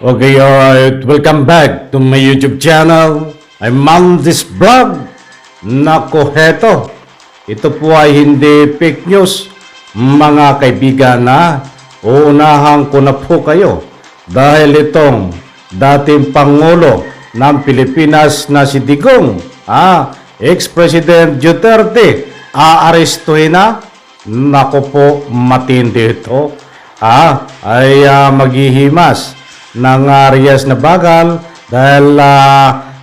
Okay, alright. Welcome back to my YouTube channel. I'm Mandis Vlog. Nako, heto. Ito po ay hindi fake news. Mga kaibigan na, uunahan ko na po kayo. Dahil itong dating Pangulo ng Pilipinas na si Digong, ex-President Duterte, aarestuhin na. Nako po, matindi ito. Ay maghihimas ng Riyas na bagal dahil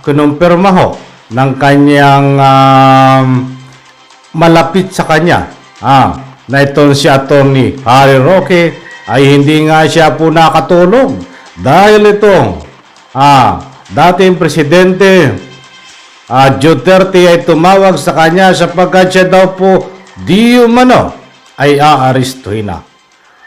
kinumpirma ho ng kanyang malapit sa kanya na itong si Atty. Harry Roque ay hindi nga siya po nakatulog dahil itong dating presidente Duterte ay tumawag sa kanya sapagkat siya daw po di umano ay aarestuhin na.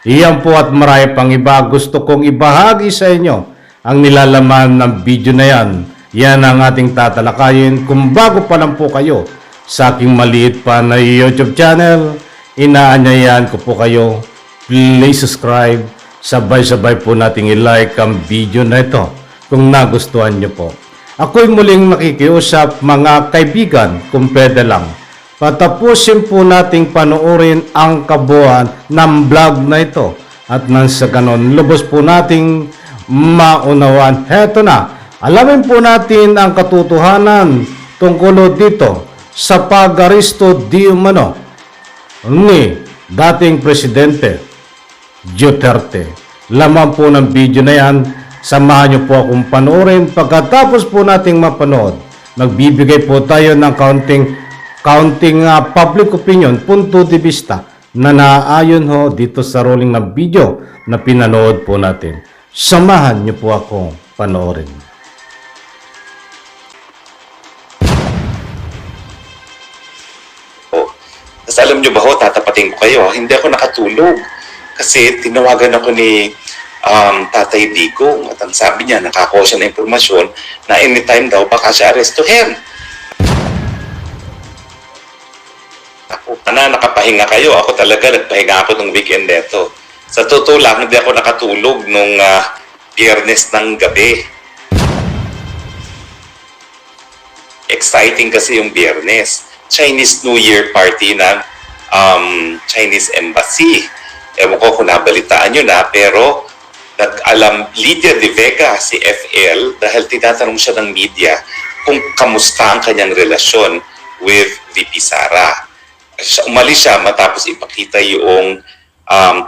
Iyan po at marami pang iba gusto kong ibahagi sa inyo ang nilalaman ng video na yan. Yan ang ating tatalakayin. Kung bago pa lang po kayo sa aking maliit pa na YouTube channel, inaanyayahan ko po kayo. Please subscribe. Sabay-sabay po nating i-like ang video na ito kung nagustuhan nyo po. Ako'y muling nakikiusap mga kaibigan kung pwede lang. Patapusin po nating panoorin ang kabuuan ng vlog na ito. At nang sa ganon, lubos po nating maunawan. Heto na, alamin po natin ang katotohanan tungkol dito sa pag-aresto di umano ni dating Presidente Duterte. Laman po ng video na yan, samahan niyo po akong panoorin. Pagkatapos po nating mapanood, magbibigay po tayo ng counting public opinion, punto de vista na naayon ho dito sa rolling ng video na pinanood po natin. Samahan niyo po akong panoorin. Tapos alam niyo ba ho, tatapatin ko kayo, hindi ako nakatulog kasi tinawagan ako ni Tatay Digong at ang sabi niya, nakakuha siya ng impormasyon na anytime daw baka siya arestuhin. Nakapahinga kayo. Ako talaga, nagpahinga ako nung weekend neto. Sa totoo lang, hindi ako nakatulog nung Biyernes ng gabi. Exciting kasi yung Biyernes. Chinese New Year party ng Chinese Embassy. Ewan ko kung nabalitaan nyo na, pero nag-alam Lydia De Vega, si FL, dahil tinatanong siya ng media kung kamusta ang kanyang relasyon with VP Sara. Umalis siya matapos ipakita yung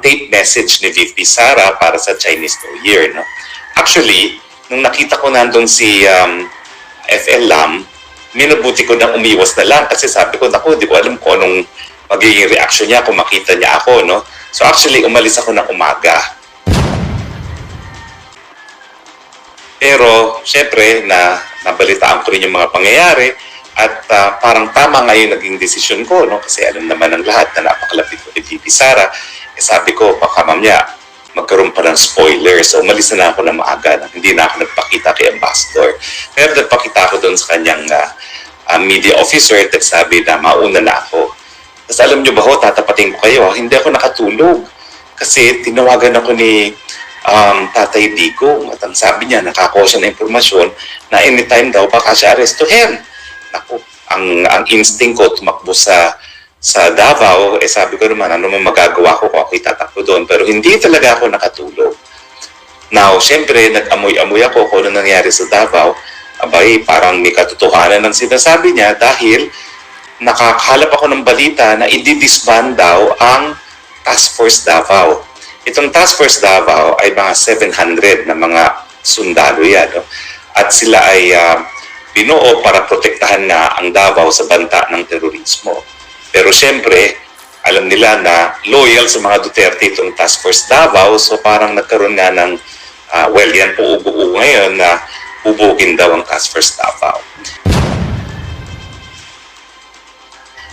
tape message ni VP Sara para sa Chinese New Year. No? Actually, nung nakita ko nandun si FL Lam, minabuti ko nang umiwas na lang kasi sabi ko, naku, di ko alam kung anong magiging reaction niya kung makita niya ako. No? So actually, umalis ako ng umaga. Pero, syempre, nabalitaan ko rin yung mga pangyayari. At parang tama nga yung naging desisyon ko, no? Kasi alam naman ng lahat na napakalapit ko kay VP Sara. Sabi ko, baka mamaya magkaroon pa ng spoiler. So umalis na ako ng maaga. Hindi na ako nagpakita kay Ambassador. Pero nagpakita ako doon sa kanyang media officer at sabi na mauna na ako. Tapos alam nyo ba ho, tatapatin ko kayo, hindi ako nakatulog. Kasi tinawagan ako ni Tatay Digong at ang sabi niya, nakakuha siya ng impormasyon na anytime daw baka siya arestuhin. Ako, ang instinct ko tumakbo sa Davao, sabi ko naman, ano man magagawa ko kung ako'y tatakbo doon. Pero hindi talaga ako nakatulog. Now, syempre, nag-amoy-amoy ako kung ano nangyari sa Davao. Abay, parang may katotohanan ng sinasabi niya dahil nakakahalap ako ng balita na i-disband daw ang Task Force Davao. Itong Task Force Davao ay mga 700 na mga sundalo yan. No? At sila ay binuo para protektahan nga ang Davao sa banta ng terorismo. Pero siyempre, alam nila na loyal sa mga Duterte itong Task Force Davao, so parang nagkaroon nga ng, yan po ubo ngayon na bubugin daw ang Task Force Davao.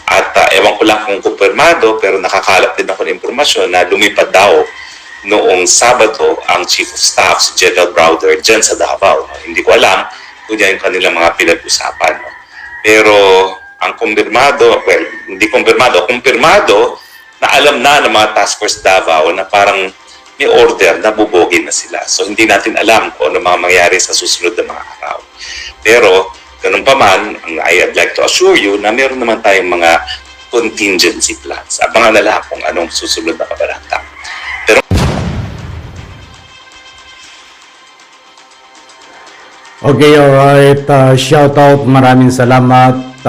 At ewan ko lang kung kumpirmado, pero nakakalap din ako ng impormasyon na lumipad daw noong Sabado ang Chief of Staff, si General Browder, dyan sa Davao. Hindi ko alam kung yan yung kanilang mga pinag-usapan. No? Pero ang kumpirmado, kumpirmado na alam na ng mga Task Force Davao na parang may order na bubogin na sila. So hindi natin alam kung ano mga mangyari sa susunod na mga araw. Pero ganun pa man, I'd like to assure you na meron naman tayong mga contingency plans. Abangan na lang kung anong susunod na kabanata. Pero Okay, alright. Shout out, maraming salamat,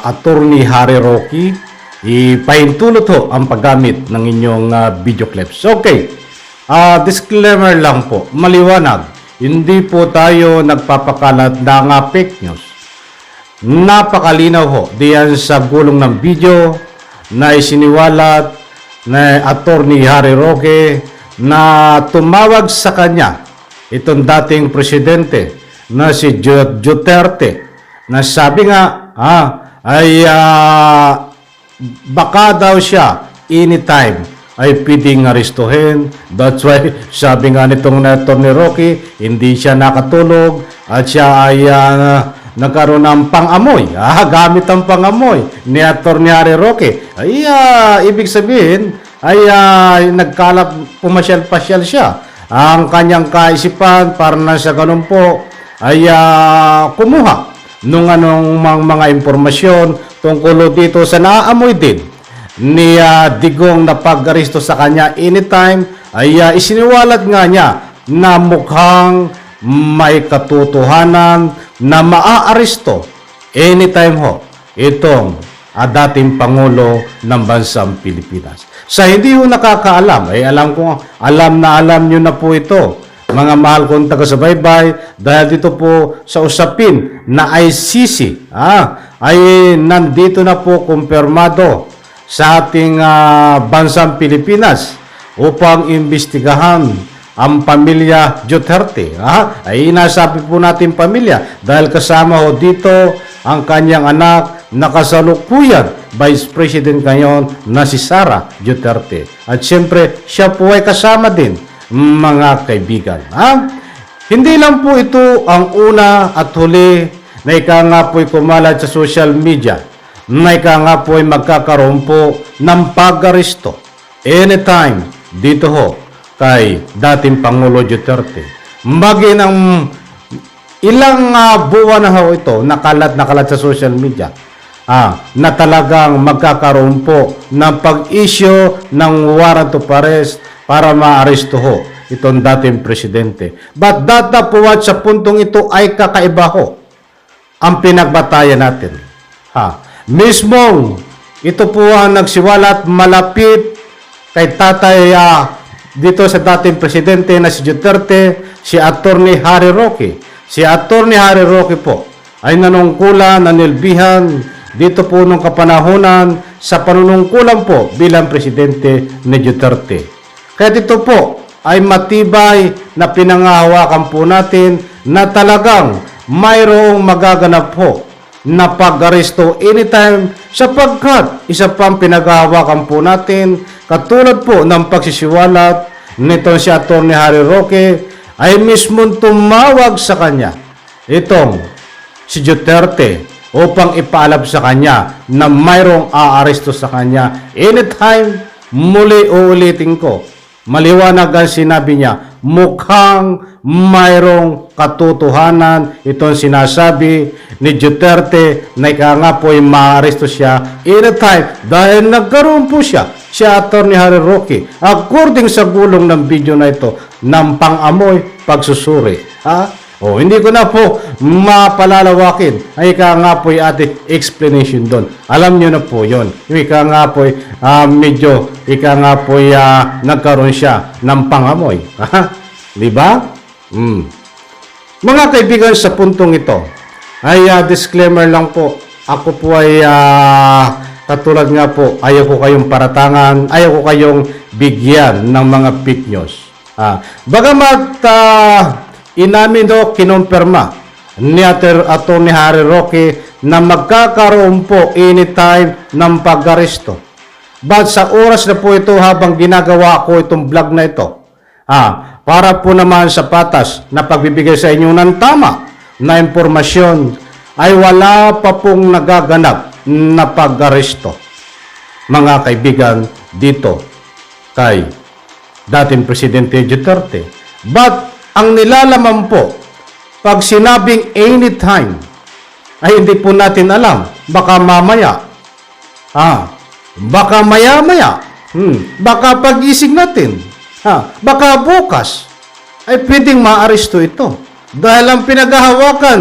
Attorney Harry Roque. Ipahintulot ho ang paggamit ng inyong video clips. Okay, disclaimer lang po, maliwanag. Hindi po tayo nagpapakalat ng fake news. Napakalinaw ho diyan sa gulong ng video na isiniwalat na Attorney Harry Roque na tumawag sa kanya itong dating presidente na si Duterte, na sabi nga baka daw siya anytime ay pwedeng arestuhin. That's why sabi nga nitong Attorney Roque, hindi siya nakatulog at siya ay nagkaroon ng pang-amoy. Gamit ang pang-amoy ni Attorney Harry Roque. Ibig sabihin ay nagkalap, pumasyal-pasyal siya. Ang kanyang kaisipan para na sa ganun po ay kumuha nung anong mga impormasyon tungkol dito sa naaamoy din ni Digong na pag-aresto sa kanya anytime, ay isiniwalat nga niya na mukhang may katotohanan na maaaresto anytime ho itong dating Pangulo ng bansang Pilipinas. Sa hindi ho nakakaalam, alam nyo na po ito, mga mahal kong taga-subaybay, dahil dito po sa usapin na ICC ay nandito na po kumpirmado sa ating bansang Pilipinas upang imbestigahan ang pamilya Duterte. Ay inasabi po natin pamilya dahil kasama ho dito ang kanyang anak na kasalukuyan Vice President ngayon na si Sara Duterte. At siyempre siya po ay kasama din, mga kaibigan. Hindi lang po ito ang una at huli na ika nga po'y kumalat sa social media, na ika nga po'y magkakaroon po ng pag-aresto anytime dito ho kay dating Pangulo Duterte. Maginang ilang buwan na ho ito nakalat sa social media na talagang magkakaroon po ng pag-issue ng warrant of arrest para maaresto ho itong dating presidente. But datapwat sa puntong ito ay kakaiba ho ang pinagbatayan natin. Mismong ito po ang nagsiwalat malapit kay tatay dito sa dating presidente na si Duterte, si Attorney Harry Roque. Si Attorney Harry Roque po ay nanungkulan, nanilbihan dito po nung kapanahunan sa panunungkulan po bilang presidente ni Duterte. Kaya dito po ay matibay na pinangahawakan po natin na talagang mayroong magaganap po na pag-aresto anytime, sapagkat isa pang pinaghahawakan po natin katulad po ng pagsisiwalat nitong si Attorney Harry Roque ay mismong tumawag sa kanya itong si Duterte upang ipaalam sa kanya na mayroong aaresto sa kanya anytime. Muli uulitin ko, maliwanag ang sinabi niya, mukhang mayroong katotohanan itong sinasabi ni Duterte na ika nga po ay maaresto siya anytime dahil nagkaroon po siya, si Attorney Harry Roque, according sa gulong ng video na ito, ng pang-amoy pagsusuri. Hindi ko na po mapalalawakin. Ay ika nga po yung ating explanation doon. Alam nyo na po yun. Ika nga po medyo, ika nga po nagkaroon siya ng pangamoy. Diba? Mga kaibigan, sa puntong ito, ay disclaimer lang po. Ako po ay katulad nga po, ayaw ko kayong paratangan, ayaw ko kayong bigyan ng mga fake news. Bagamat inamin do kinumpirma ni Attorney Harry Roque na magkakaroon po anytime ng pag-aresto. But sa oras na po ito habang ginagawa ko itong vlog na ito, para po naman sa patas na pagbibigay sa inyo ng tama na impormasyon, ay wala pa pong nagaganap na pag-aresto, mga kaibigan, dito kay dating Presidente Duterte. But ang nilalaman po, pag sinabing anytime, ay hindi po natin alam. Baka mamaya, baka maya-maya, baka pagising natin, baka bukas, ay pwedeng maaresto ito. Dahil ang pinaghahawakan,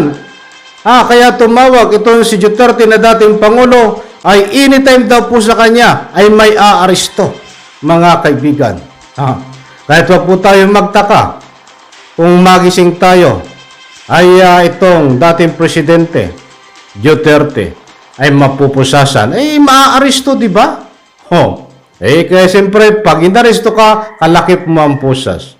kaya tumawag itong si Duterte na dating Pangulo, ay anytime daw po sa kanya ay may aaresto, mga kaibigan. Kahit wag po tayo magtaka kung magising tayo ay itong dating Presidente Duterte ay mapupusasan, maaaresto, di ba? Kaya siyempre, pag inaresto ka, kalakip mo ang pusas.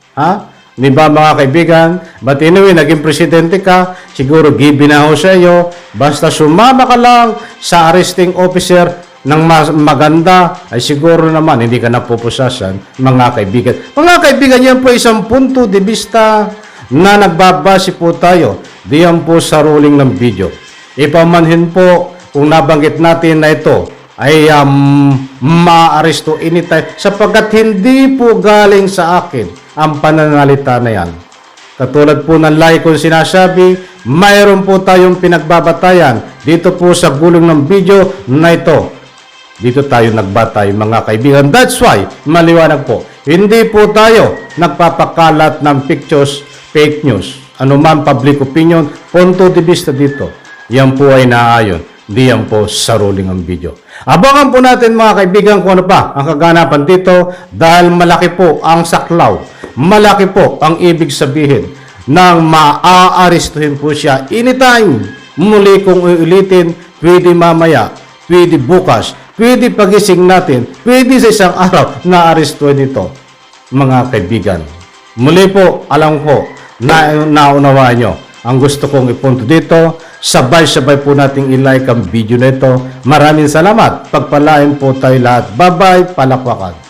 Di ba mga kaibigan? But anyway, naging presidente ka, siguro given na ho sa iyo, basta sumama ka lang sa arresting officer ng maganda, ay siguro naman hindi ka napupusasan, mga kaibigan. Mga kaibigan, yan po isang punto de vista na nagbabase po tayo diyan po sa ruling ng video. Ipamanhin po kung nabanggit natin na ito ay maaresto anytime sapagkat hindi po galing sa akin ang pananalita na yan. Katulad po ng lagi kong sinasabi, mayroon po tayong pinagbabatayan dito po sa gulong ng video na ito. Dito tayo nagbatay, mga kaibigan. That's why, maliwanag po, hindi po tayo nagpapakalat ng pictures, fake news. Ano man public opinion, punto de vista dito. Yan po ay naayon. Diyan po sa ruling ng video. Abangan po natin mga kaibigan kung ano pa ang kaganapan dito dahil malaki po ang saklaw. Malaki po ang ibig sabihin ng maaarestuhin po siya anytime. Muli kong uulitin, pwede mamaya, pwede bukas, pwede pagising natin, pwede sa isang araw na arestuhin ito. Mga kaibigan, muli po alam ko na naunawaan nyo ang gusto kong ipunto dito. Sabay-sabay po nating i-like ang video na ito. Maraming salamat. Pagpalain po tayo lahat. Bye-bye. Palakpakan.